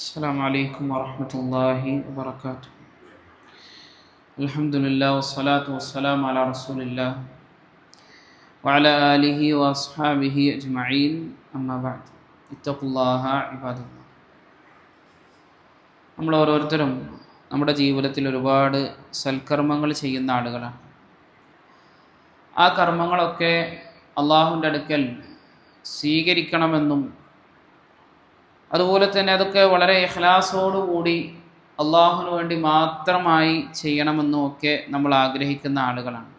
السلام عليكم ورحمة الله وبركاته. الحمد لله والصلاة والسلام على رسول الله وعلى آله وأصحابه أجمعين أما بعد اتقوا الله عباد الله. നമ്മൾ ഓരോരുത്തരും നമ്മുടെ ജീവിതത്തിൽ ഒരുപാട് സൽക്കർമ്മങ്ങൾ ചെയ്യുന്ന ആളുകളാണ്. ആ കർമ്മങ്ങളൊക്കെ അള്ളാഹുവിൻ്റെ അടുക്കൽ സ്വീകരിക്കണമെന്നും അതുപോലെ തന്നെ അതൊക്കെ വളരെ ഇഖ്ലാസോടുകൂടി അള്ളാഹുവിന് വേണ്ടി മാത്രമായി ചെയ്യണമെന്നും ഒക്കെ നമ്മൾ ആഗ്രഹിക്കുന്ന ആളുകളാണ്.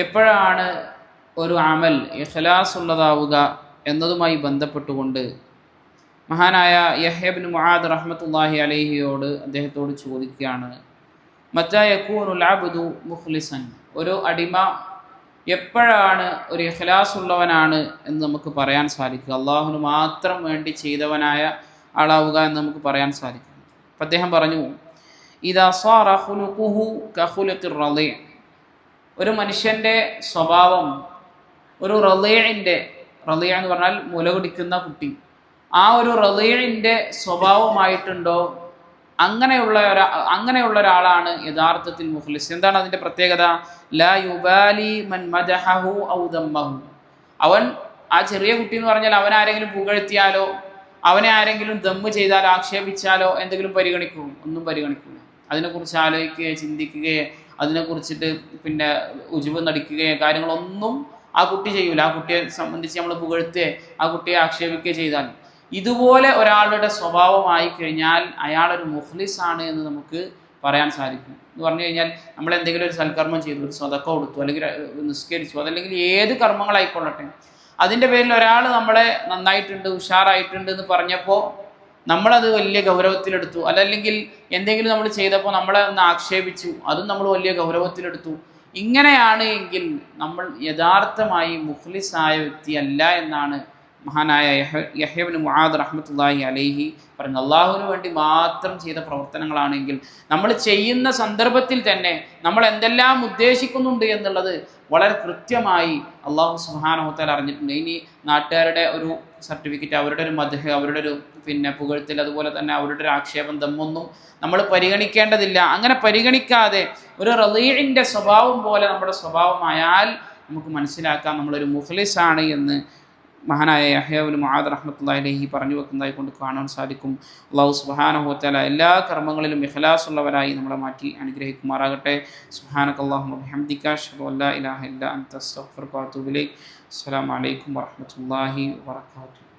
എപ്പോഴാണ് ഒരു അമൽ ഇഖ്ലാസ് ഉള്ളതാവുക എന്നതുമായി ബന്ധപ്പെട്ടുകൊണ്ട് മഹാനായ യഹ്യ ഇബ്നു മുആദ് റഹ്മത്തുള്ളാഹി അലൈഹിയോട് അദ്ദേഹത്തോട് ചോദിക്കുകയാണ്, മത്താ യകൂനുൽ അബ്ദു മുഖ്ലിസൻ, ഒരു അടിമ എപ്പോഴാണ് ഒരു ഇഖ്ലാസ് ഉള്ളവനാണ് എന്ന് നമുക്ക് പറയാൻ സാധിക്കുക, അള്ളാഹുവിന് മാത്രം വേണ്ടി ചെയ്തവനായ ആളാവുക എന്ന് നമുക്ക് പറയാൻ സാധിക്കും. അപ്പം അദ്ദേഹം പറഞ്ഞു, ഇദാ സാറ ഖുലുഖുഹു കഖുലുഖിർ റളീ, ഒരു മനുഷ്യൻ്റെ സ്വഭാവം ഒരു റളീഇൻ്റെ, റളീ എന്ന് പറഞ്ഞാൽ മുല കുടിക്കുന്ന കുട്ടി, ആ ഒരു റളീഇൻ്റെ സ്വഭാവമായിട്ടുണ്ടോ അങ്ങനെയുള്ള ഒരാളാണ് യഥാർത്ഥത്തിൽ മുഖ്ലിസ്. എന്താണ് അതിൻ്റെ പ്രത്യേകത? ലാ യുബാലി മൻ മദഹഹു ഔ ദമ്മഹു, അവൻ ആ ചെറിയ കുട്ടി എന്ന് പറഞ്ഞാൽ അവൻ ആരെങ്കിലും പുകഴ്ത്തിയാലോ അവനെ ആരെങ്കിലും ദമ്മ് ചെയ്താലോ ആക്ഷേപിച്ചാലോ എന്തെങ്കിലും പരിഗണിക്കുമോ? ഒന്നും പരിഗണിക്കില്ല. അതിനെക്കുറിച്ച് ആലോചിക്കുകയോ ചിന്തിക്കുകയോ അതിനെക്കുറിച്ചിട്ട് പിന്നെ ഉജുബ് നടിക്കുകയോ കാര്യങ്ങളൊന്നും ആ കുട്ടി ചെയ്യൂല. ആ കുട്ടിയെ സംബന്ധിച്ച് നമ്മൾ പുകഴ്ത്തുകയോ ആ കുട്ടിയെ ആക്ഷേപിക്കുകയോ ചെയ്താൽ, ഇതുപോലെ ഒരാളുടെ സ്വഭാവമായി കഴിഞ്ഞാൽ അയാളൊരു മുഖ്ലിസാണ് എന്ന് നമുക്ക് പറയാൻ സാധിക്കും. എന്ന് പറഞ്ഞു കഴിഞ്ഞാൽ നമ്മൾ എന്തെങ്കിലും ഒരു സൽക്കർമ്മം ചെയ്തു, ഒരു സ്വതക്ക കൊടുത്തു, അല്ലെങ്കിൽ നിസ്കരിച്ചു, അതല്ലെങ്കിൽ ഏത് കർമ്മങ്ങളായിക്കൊള്ളട്ടെ, അതിൻ്റെ പേരിൽ ഒരാൾ നമ്മളെ നന്നായിട്ടുണ്ട് ഉഷാറായിട്ടുണ്ട് എന്ന് പറഞ്ഞപ്പോൾ നമ്മളത് വലിയ ഗൗരവത്തിലെടുത്തു, അതല്ലെങ്കിൽ എന്തെങ്കിലും നമ്മൾ ചെയ്തപ്പോൾ നമ്മളെ ഒന്ന് ആക്ഷേപിച്ചു, അതും നമ്മൾ വലിയ ഗൗരവത്തിലെടുത്തു. ഇങ്ങനെയാണ് എങ്കിൽ നമ്മൾ യഥാർത്ഥമായി മുഖ്ലിസായ വ്യക്തിയല്ല എന്നാണ് മഹാനായ യഹ്യ ഇബ്നു മുആദ് റഹ്മത്തുള്ളാഹി അലൈഹി പറഞ്ഞു. അള്ളാഹുവിന് വേണ്ടി മാത്രം ചെയ്ത പ്രവർത്തനങ്ങളാണെങ്കിൽ നമ്മൾ ചെയ്യുന്ന സന്ദർഭത്തിൽ തന്നെ നമ്മൾ എന്തെല്ലാം ഉദ്ദേശിക്കുന്നുണ്ട് എന്നുള്ളത് വളരെ കൃത്യമായി അള്ളാഹു സുബ്ഹാനഹു വ തആല അറിഞ്ഞിട്ടുണ്ട്. ഇനി നാട്ടുകാരുടെ ഒരു സർട്ടിഫിക്കറ്റ്, അവരുടെ ഒരു മദ്ഹ്, അവരുടെ ഒരു പുകഴ്ത്തൽ, അതുപോലെ തന്നെ അവരുടെ ഒരു ആക്ഷേപം ദമ്മൊന്നും നമ്മൾ പരിഗണിക്കേണ്ടതില്ല. അങ്ങനെ പരിഗണിക്കാതെ ഒരു റളീഇൻ്റെ സ്വഭാവം പോലെ നമ്മുടെ സ്വഭാവമായാൽ നമുക്ക് മനസ്സിലാക്കാം നമ്മളൊരു മുഖ്ലിസാണ് എന്ന് മഹാനായ യഹ്യ ഇബ്നു മുആദ് റഹ്മത്തുള്ളാഹി അലൈഹി പറഞ്ഞു വെക്കുന്നതായി കൊണ്ട് കാണാൻ സാധിക്കും. അല്ലാഹു സുബ്ഹാനഹു വ തആല എല്ലാ കർമ്മങ്ങളിലും ഇഖ്ലാസ് ഉള്ളവരായി നമ്മളെ മാറ്റി അനുഗ്രഹിക്കുമാറാകട്ടെ. സുബ്ഹാനകല്ലാഹുമ്മ വബിഹംദിക അശ്ഹദു അല്ലാ ഇലാഹ ഇല്ലാ അൻത അസ്തഗ്ഫിറുക വ അത്തൂബു ഇലൈക്. അസ്സലാമു അലൈക്കും വറഹ്മത്തുള്ളാഹി വബറകാതുഹു.